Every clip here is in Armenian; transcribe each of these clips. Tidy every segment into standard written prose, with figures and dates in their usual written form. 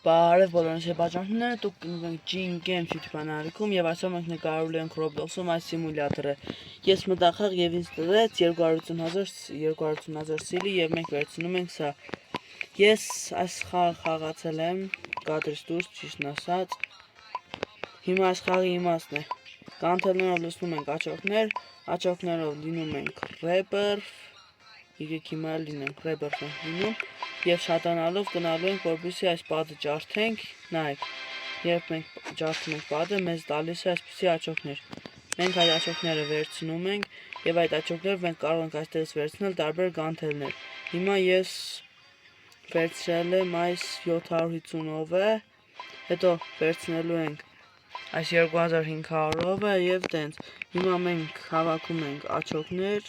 Բարև բոլորին շեբաժանքները, դուք գնում ենք Gene Games YouTube անալիքում և այսօր մենք նկարելու ենք Roblox-ում այս սիմուլյատորը։ Ես մտախաղ և ինձ տրեց 250,000 սիլի և մենք վերցնում ենք սա։ Ես այս խաղը խաղացել եմ, կադրից դուրս ճիշտն ասած։ Հիմա այս խաղի իմաստն է։ Կանթելներով լցնում ենք աչոկներ, աչոկներով լինում ենք Rebirth, եկեք հիմա լինենք Rebirth ենք լինում։ Եվ շատանալով գնալու ենք, որպեսզի այս պատը ջարդենք, նայեք, երբ մենք ջարդում ենք պատը, մեզ տալիս է այսպիսի աչոկներ։ Մենք այդ աչոկները վերցնում ենք, և այդ աչոկներով մենք կարող ենք այստեղից վերցնել տարբեր գանթելներ։ Հիմա ես վերցրել եմ այս 750-ով-ը, հետո վերցնելու ենք այս 2500-ով-ը և տենց։ Հիմա մենք հավաքում ենք աչոկներ,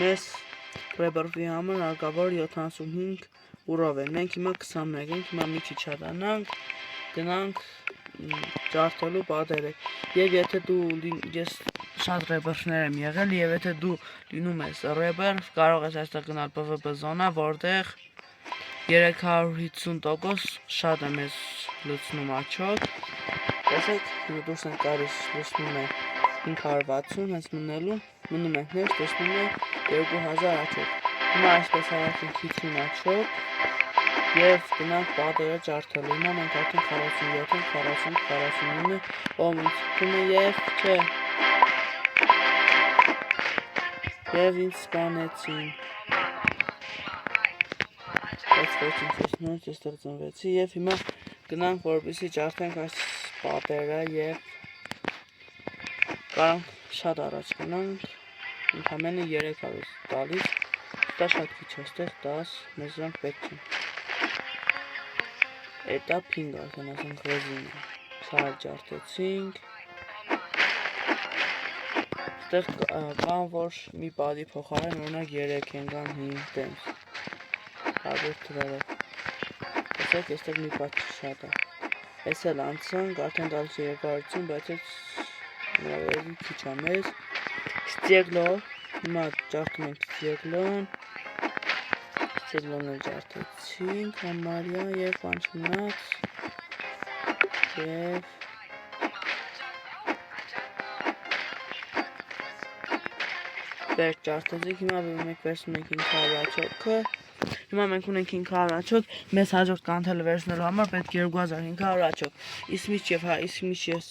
մեզ Rebirth-ի համար հարկավոր 75 ուրով են, մենք հիմա 21 ենք, հիմա մի քիչ շատանանք, գնանք ջարդելու պատերը, և եթե դու, ես շատ Rebirth-ներ եմ եղել, և եթե դու լինում ես Rebirth, կարող ես այստեղ գնալ PvP զոնա, որտեղ 350% շատ է մեզ լցնում աչոկ, տեսեք, հիմա դուրս ենք կարիս լցնում է 560, հենց մնում ենք ներս, լցնում է 2000 աչոկ, հիմա այսպես հավաքենք 50 աչոկ, և գնանք պատերը ջարդելու, հիմա մենք արդեն 47 ենք, 40, 49, ով ինձ թվում է և ինձ սպանեցին, բայց ոչինչ ես նորից եստեղ ծնվեցի, և հիմա գնանք որպեսզի ջարդենք այս պատերը և կարանք շատ առաջ գնանք, ընդամենը 300 տալիս, դա շատ քիչ է, այստեղ 10, մեզ դրանք պետք չեն։ Էտա փինգ արդեն ասենք ռեզինը, սա ջարդեցինք, այստեղ կան, որ մի պատի փոխարեն օրինակ 3 են կան 5 տենց, հարբեր թվերով, տեսեք այստեղ մի պատ շատ է, ես էլ անցանք, արդեն տալիս 250, բայց ես նրավերի քիչ է մեզ, ստիեգլո, հիմա ջարդում ենք ստիեգլոն, ստիեգլոն էլ ջարդեցինք, համարյա և բան չմնաց, և վերջ ջարդեցինք, հիմա մենք վերցնում ենք 500 աչոքը, հիմա մենք ունենք 500 աչոք, մեզ հաջորդ կանթելը վերցնելու համար պետք է 2500 աչոք, իսկ միշտ ես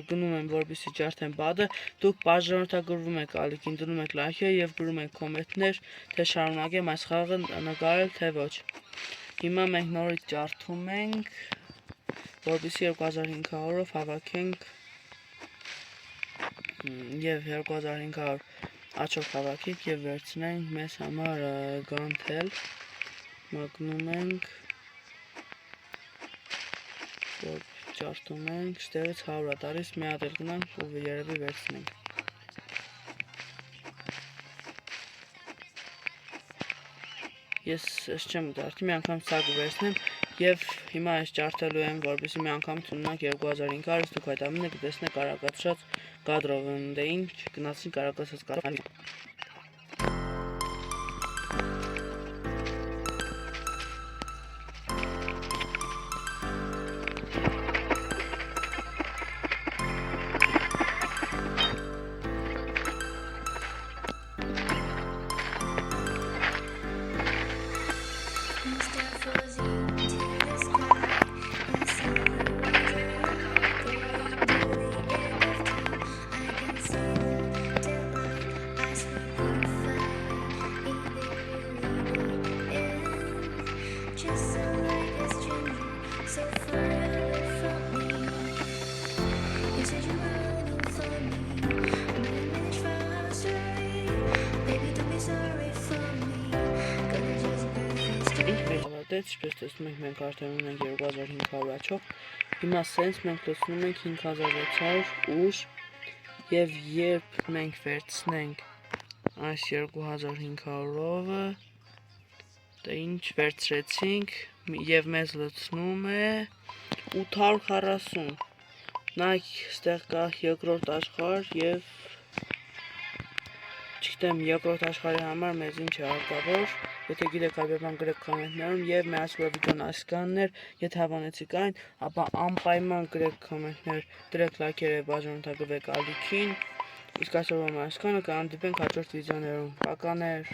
գնում եմ, որպեսզի ջարդեմ պատը, դուք բաժանորդագրվում եք ալիքին, դնում եք լայքը և գրում եք կոմենտներ, թե շարունակեմ այս խաղը նկարել, թե ոչ։ Հիմա մենք նորից ջարդում ենք, որպեսզի 2500-ով հավաքենք և 2500 աչոք հավաքենք և վերցնենք մեզ համար գանթել, մագնում ենք, որ ջարդում ենք, ստեղից 100 տալիս, մի հատ էլ գնանք ու երևի վերցնենք։ Ես չեմ ջարդի, մի անգամ սա կվերցնեմ և հիմա ես ջարդելու եմ, որպեսզի մի անգամից ունենանք 2500, դուք այդ ամենը կտեսնեք արագացրած կադրով, դե ինչ գնացինք արագացած կադրով։ Ինչպես տեսնում ենք, մենք արդեն ունենք 2500 աչոք, հիմա սենց մենք լցնում ենք 5600 ուժ և երբ մենք վերցնենք այս 2500-ով-ը, դե ինչ վերցրեցինք և մեզ լցնում է 840, նայք ստեղ կա երկրորդ աշխարհ և Չգիտեմ, երկրորդ աշխարհի համար մեզ ինչ է հարկավոր։ Եթե գիտեք այլ բան գրեք կոմենտներում եւ միացրու վիդեոն այսքանն էր։ Եթե հավանեցիք այն, ապա անպայման գրեք կոմենտներ, դրեք լայքեր եւ բաժանորդագրվեք ալիքին։ Իսկ այսօրվա այսքանը կհանդիպենք հաջորդ վիդեոներում։ Պականեր։